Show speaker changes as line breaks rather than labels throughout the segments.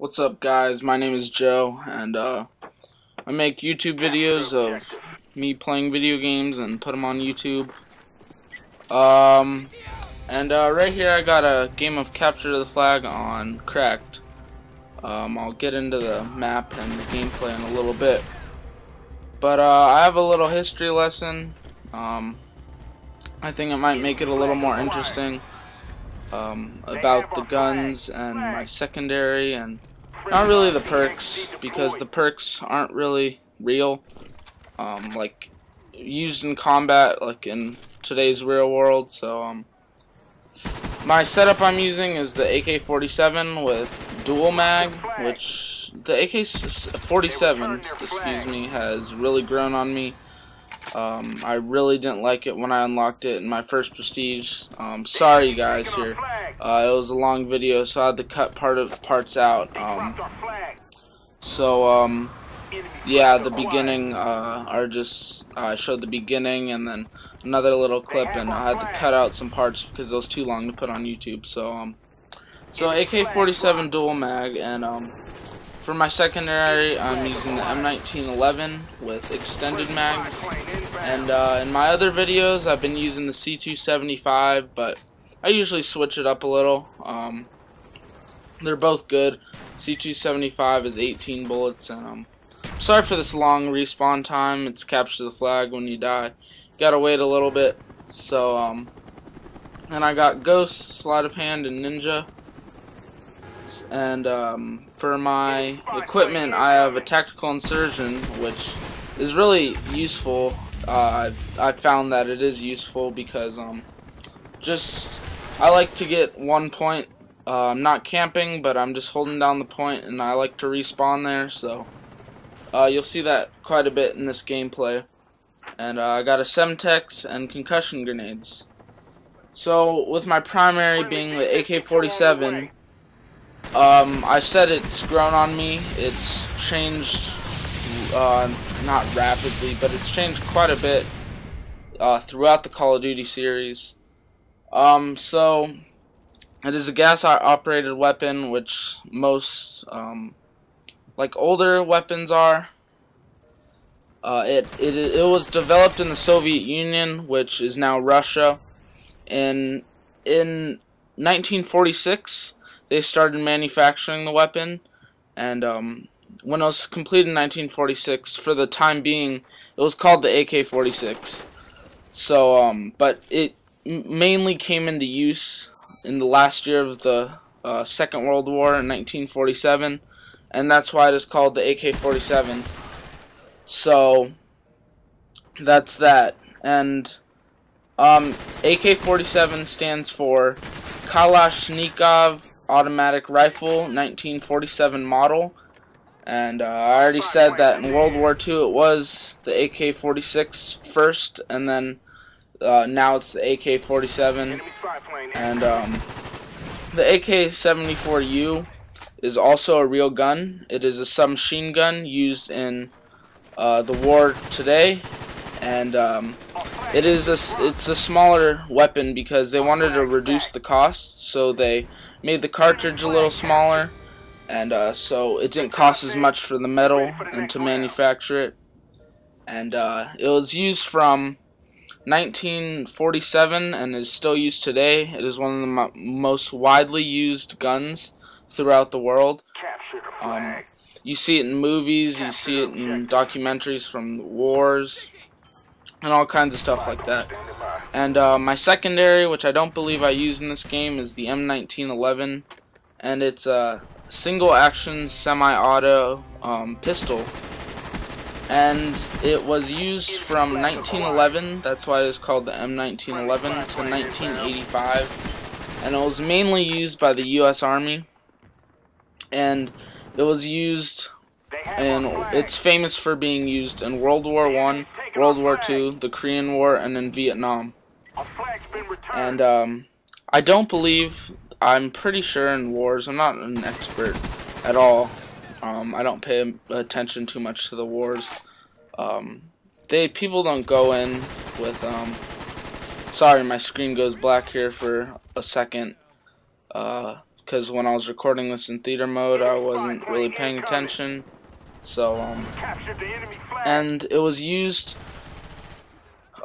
What's up, guys? My name is Joe, and I make YouTube videos of me playing video games and put them on YouTube. Right here I got a game of Capture the Flag on Cracked. I'll get into the map and the gameplay in a little bit. But I have a little history lesson. I think it might make it a little more interesting about the guns and my secondary, and not really the perks, because the perks aren't really real, like used in combat, like in today's real world. So my setup I'm using is the AK-47 with dual mag, which the AK-47, excuse me, has really grown on me. I really didn't like it when I unlocked it in my first Prestige. Sorry guys here. It was a long video, so I had to cut parts out. Yeah, the beginning I showed the beginning and then another little clip, and I had to cut out some parts because it was too long to put on YouTube. So AK-47 dual mag, and for my secondary, I'm using the M1911 with extended mags. And in my other videos, I've been using the C275, but I usually switch it up a little. They're both good. C275 is 18 bullets, and sorry for this long respawn time. It's Capture the Flag. When you die, you gotta wait a little bit. So, and I got Ghost, Sleight of Hand, and Ninja. And for my equipment, I have a Tactical Insurgent, which is really useful. I found that it is useful because I like to get 1 point. I'm not camping, but I'm just holding down the point, and I like to respawn there. So you'll see that quite a bit in this gameplay. And I got a Semtex and concussion grenades. So with my primary being the AK-47. I said it's grown on me. It's changed, not rapidly, but it's changed quite a bit throughout the Call of Duty series. So it is a gas-operated weapon, which most like older weapons are. It was developed in the Soviet Union, which is now Russia, and in 1946. They started manufacturing the weapon, and when it was completed in 1946, for the time being, it was called the AK-46. So, but it mainly came into use in the last year of the Second World War in 1947, and that's why it is called the AK-47. So, that's that. And AK-47 stands for Kalashnikov Automatic Rifle, 1947 model, and I already said that in World War II it was the AK-46 first, and then now it's the AK-47, and the AK-74U is also a real gun. It is a submachine gun used in the war today, and it's a smaller weapon because they wanted to reduce the costs, so they made the cartridge a little smaller, and so it didn't cost as much for the metal and to manufacture it. And it was used from 1947 and is still used today. It is one of the most widely used guns throughout the world. You see it in movies, you see it in documentaries from the wars, and all kinds of stuff like that. And my secondary, which I don't believe I use in this game, is the M1911, and it's a single action semi-auto pistol, and it was used from 1911, that's why it's called the M1911, to 1985, and it was mainly used by the US Army, and it was used, and it's famous for being used in World War I, World War II, the Korean War, and in Vietnam. And I don't believe, I'm pretty sure in wars, I'm not an expert at all. I don't pay attention too much to the wars. People don't go in with, sorry, my screen goes black here for a second, because when I was recording this in theater mode, I wasn't really paying attention. So, and it was used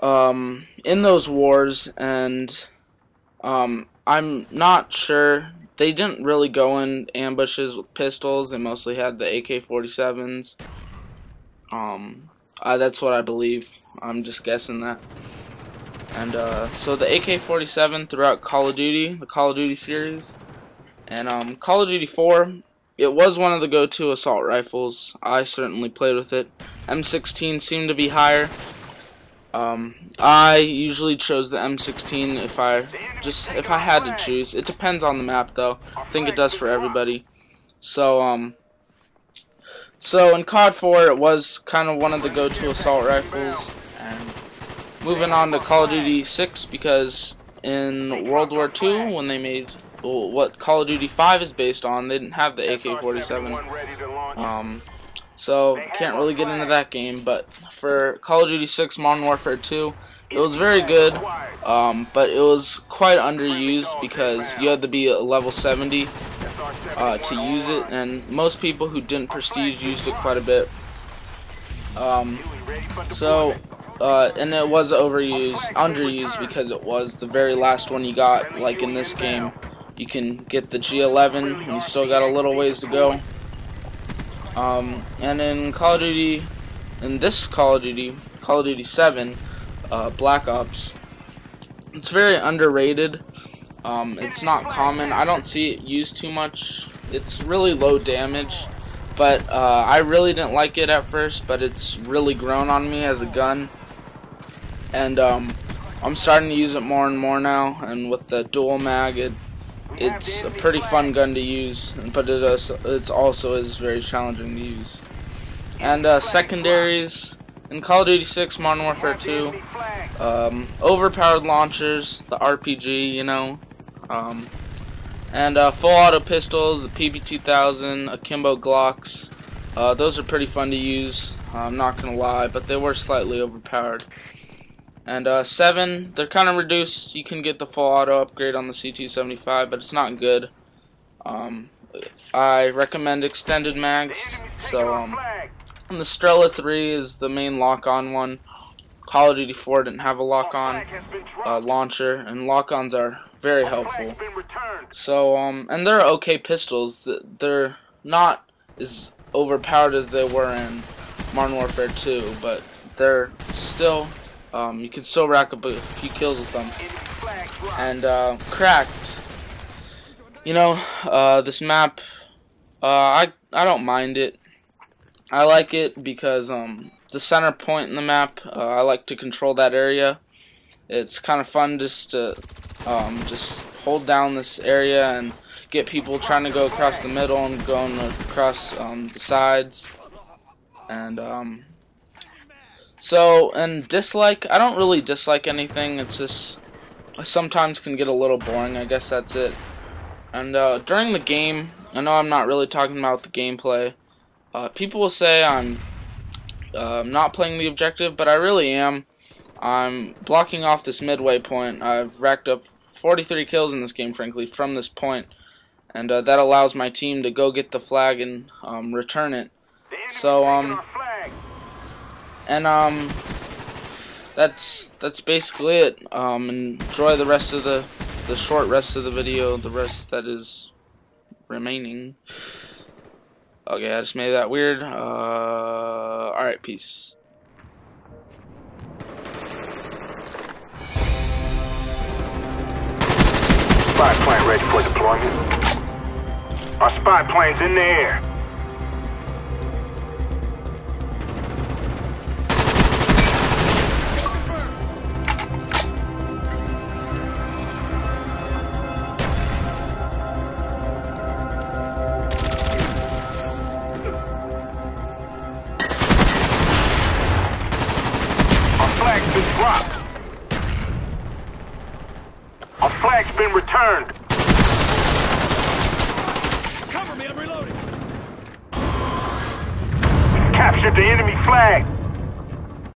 in those wars, and I'm not sure. They didn't really go in ambushes with pistols. They mostly had the AK-47s. That's what I believe. I'm just guessing that. And so the AK-47 throughout Call of Duty, the Call of Duty series, and Call of Duty 4, it was one of the go-to assault rifles. I certainly played with it. M16 seemed to be higher. I usually chose the M16 if I had to choose. It depends on the map, though. I think it does for everybody. So so in COD 4, it was kind of one of the go-to assault rifles. And moving on to Call of Duty 6, because in World War II, when they made what Call of Duty 5 is based on, they didn't have the AK-47. So can't really get into that game. But for Call of Duty 6 Modern Warfare 2, it was very good, but it was quite underused because you had to be a level 70 to use it, and most people who didn't prestige used it quite a bit. And it was underused because it was the very last one you got. Like in this game, you can get the G11, and you still got a little ways to go. And in Call of Duty, Call of Duty 7, Black Ops, it's very underrated. It's not common. I don't see it used too much. It's really low damage, but I really didn't like it at first, but it's really grown on me as a gun, and I'm starting to use it more and more now. And with the dual mag, it's a pretty fun gun to use, but it also is very challenging to use. And secondaries in Call of Duty 6 Modern Warfare 2, overpowered launchers, the RPG, you know, and full auto pistols, the PP2000, akimbo Glocks. Those are pretty fun to use, I'm not gonna lie, but they were slightly overpowered. And 7, they're kind of reduced. You can get the full auto upgrade on the C275, but it's not good. I recommend extended mags. So and the Strela 3 is the main lock-on one. Call of Duty 4 didn't have a lock-on launcher, and lock-ons are very helpful. So and they're okay pistols. They're not as overpowered as they were in Modern Warfare 2, but they're still. You can still rack up a few kills with them. And cracked. You know, this map, I don't mind it. I like it because the center point in the map, I like to control that area. It's kind of fun just to just hold down this area and get people trying to go across the middle and going across the sides. And so, and dislike, I don't really dislike anything. It's just, I sometimes can get a little boring. I guess that's it. And during the game, I know I'm not really talking about the gameplay. People will say I'm not playing the objective, but I really am. I'm blocking off this midway point. I've racked up 43 kills in this game, frankly, from this point. And that allows my team to go get the flag and return it. So, and that's basically it. Enjoy the rest of the short rest of the video, the rest that is remaining. Okay, I just made that weird. Alright, peace.
Spy plane ready for deployment. Our spy plane's in the air. Our flag's been returned.
Cover me, I'm reloading.
Captured the enemy flag.